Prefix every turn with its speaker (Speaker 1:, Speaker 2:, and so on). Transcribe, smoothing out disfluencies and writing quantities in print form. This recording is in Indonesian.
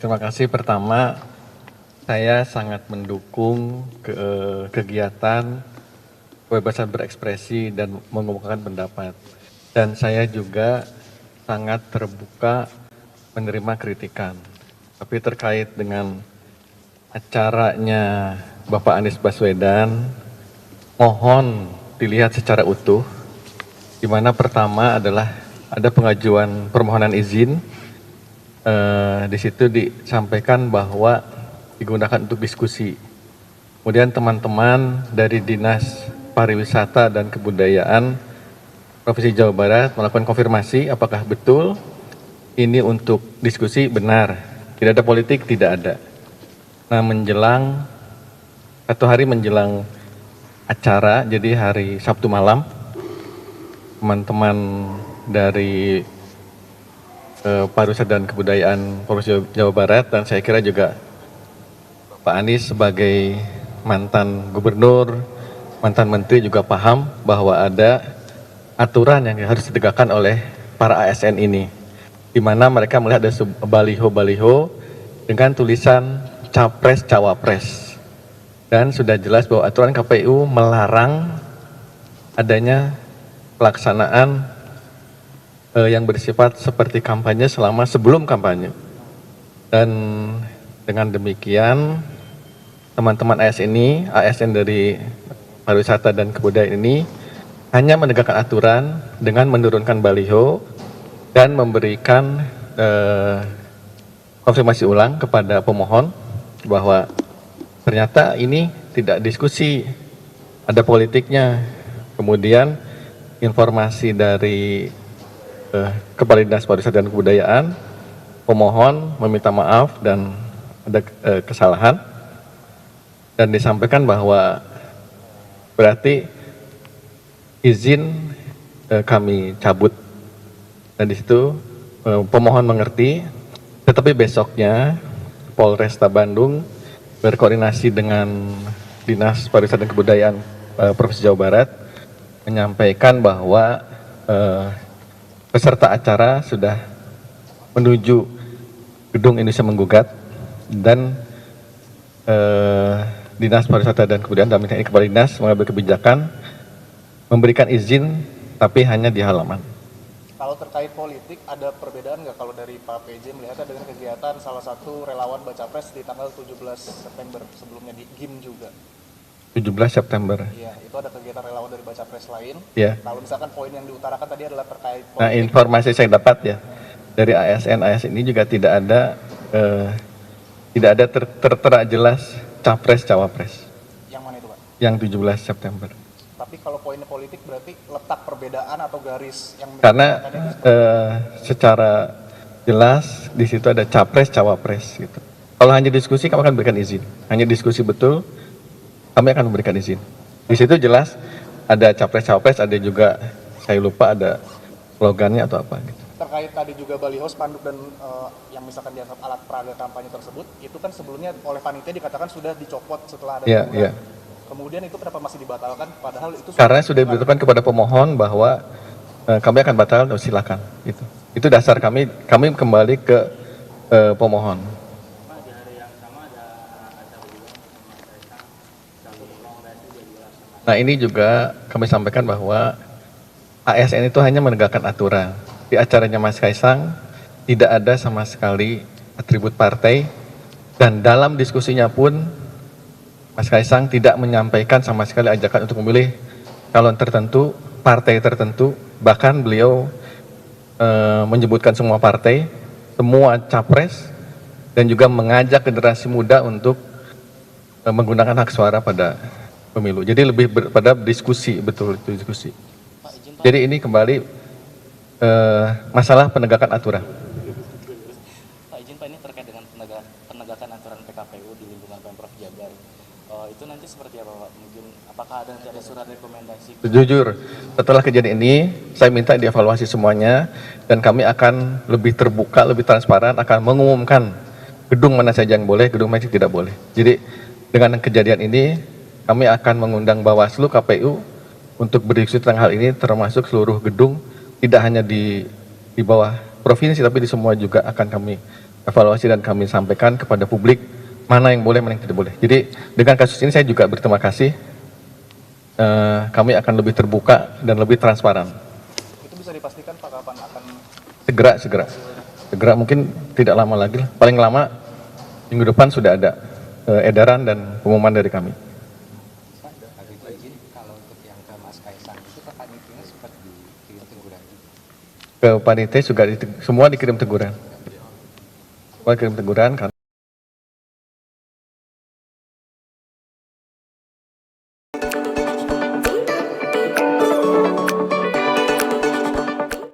Speaker 1: Terima kasih. Pertama, saya sangat mendukung kegiatan kebebasan berekspresi dan mengungkapkan pendapat. Dan saya juga sangat terbuka menerima kritikan. Tapi terkait dengan acaranya Bapak Anies Baswedan, mohon dilihat secara utuh, di mana pertama adalah ada pengajuan permohonan izin. Di situ disampaikan bahwa digunakan untuk diskusi. Kemudian teman-teman dari Dinas Pariwisata dan Kebudayaan Provinsi Jawa Barat melakukan konfirmasi apakah betul ini untuk diskusi. Benar, tidak ada politik, tidak ada. Nah, menjelang 1 hari menjelang acara, jadi hari Sabtu malam, teman-teman dari Pariwisata dan Kebudayaan Provinsi Jawa Barat dan saya kira juga Pak Anies sebagai mantan gubernur, mantan menteri juga paham bahwa ada aturan yang harus ditegakkan oleh para ASN ini, di mana mereka melihat ada baliho-baliho dengan tulisan Capres Cawapres, dan sudah jelas bahwa aturan KPU melarang adanya pelaksanaan yang bersifat seperti kampanye selama sebelum kampanye. Dan dengan demikian teman-teman ASN dari pariwisata dan kebudayaan ini hanya menegakkan aturan dengan menurunkan baliho dan memberikan konfirmasi ulang kepada pemohon bahwa ternyata ini tidak diskusi, ada politiknya. Kemudian informasi dari Kepala Dinas Pariwisata dan Kebudayaan, pemohon meminta maaf dan ada kesalahan, dan disampaikan bahwa berarti izin kami cabut, dan di situ pemohon mengerti. Tetapi besoknya Polresta Bandung berkoordinasi dengan Dinas Pariwisata dan Kebudayaan Provinsi Jawa Barat menyampaikan bahwa peserta acara sudah menuju gedung Indonesia Menggugat, dan Dinas Pariwisata dan Kebudayaan dalam ini Kepala Dinas mengambil kebijakan memberikan izin tapi hanya di halaman.
Speaker 2: Kalau terkait politik, ada perbedaan nggak kalau dari Pak PJ melihatnya dengan kegiatan salah satu relawan Baca Pres di tanggal 17 September, sebelumnya di GIM juga?
Speaker 1: 17 September.
Speaker 2: Iya, itu ada kegiatan relawan dari Baca Pres lain.
Speaker 1: Ya.
Speaker 2: Kalau misalkan poin yang diutarakan tadi adalah terkait politik.
Speaker 1: Nah, informasi saya dapat ya dari ASN ini juga tidak ada tertera jelas Capres Cawapres.
Speaker 2: Yang mana itu, Pak?
Speaker 1: Yang 17 September.
Speaker 2: Tapi kalau poinnya politik berarti letak perbedaan atau garis yang
Speaker 1: Karena secara jelas di situ ada Capres Cawapres gitu. Kalau hanya diskusi kami akan berikan izin. Hanya diskusi betul kami akan memberikan izin. Di situ jelas ada Capres Cawapres, ada juga saya lupa ada slogannya atau apa gitu.
Speaker 2: terkait tadi juga baliho, spanduk dan yang misalkan dianggap alat peraga kampanye tersebut, itu kan sebelumnya oleh panitia dikatakan sudah dicopot setelah ada teguran. Kemudian itu kenapa masih dibatalkan? Padahal itu
Speaker 1: karena sudah diberitahukan kepada pemohon bahwa kami akan batal, silakan. Itu dasar kami kembali ke pemohon. Nah, ini juga kami sampaikan bahwa ASN itu hanya menegakkan aturan. Di acaranya Mas Kaisang tidak ada sama sekali atribut partai, dan dalam diskusinya pun Mas Kaisang tidak menyampaikan sama sekali ajakan untuk memilih calon tertentu, partai tertentu. Bahkan beliau menyebutkan semua partai, semua capres, dan juga mengajak generasi muda untuk menggunakan hak suara pada pemilu. Jadi lebih pada diskusi, betul itu diskusi. Jadi ini kembali masalah penegakan aturan.
Speaker 3: Pak, izin Pak, ini terkait dengan penegakan aturan PKPU di lingkungan Pemprov Jabar. Itu nanti seperti apa Pak? Mungkin apakah ada surat rekomendasi?
Speaker 1: Jujur, setelah kejadian ini saya minta dievaluasi semuanya, dan kami akan lebih terbuka, lebih transparan, akan mengumumkan gedung mana saja yang boleh, gedung mana yang tidak boleh. Jadi dengan kejadian ini kami akan mengundang Bawaslu, KPU untuk berdiskusi tentang hal ini, termasuk seluruh gedung, tidak hanya di bawah provinsi tapi di semua juga akan kami evaluasi dan kami sampaikan kepada publik mana yang boleh, mana yang tidak boleh. Jadi dengan kasus ini saya juga berterima kasih. Kami akan lebih terbuka dan lebih transparan.
Speaker 2: Itu bisa dipastikan Pak kapan akan?
Speaker 1: Segera mungkin tidak lama lagi lah. Paling lama minggu depan sudah ada edaran dan pengumuman dari kami.
Speaker 4: Pak, habis itu izin kalau untuk yang ke Mas Kaisang itu ke panitianya sempat dikirim teguran.
Speaker 1: Ke panitia juga semua dikirim teguran. Semua dikirim teguran.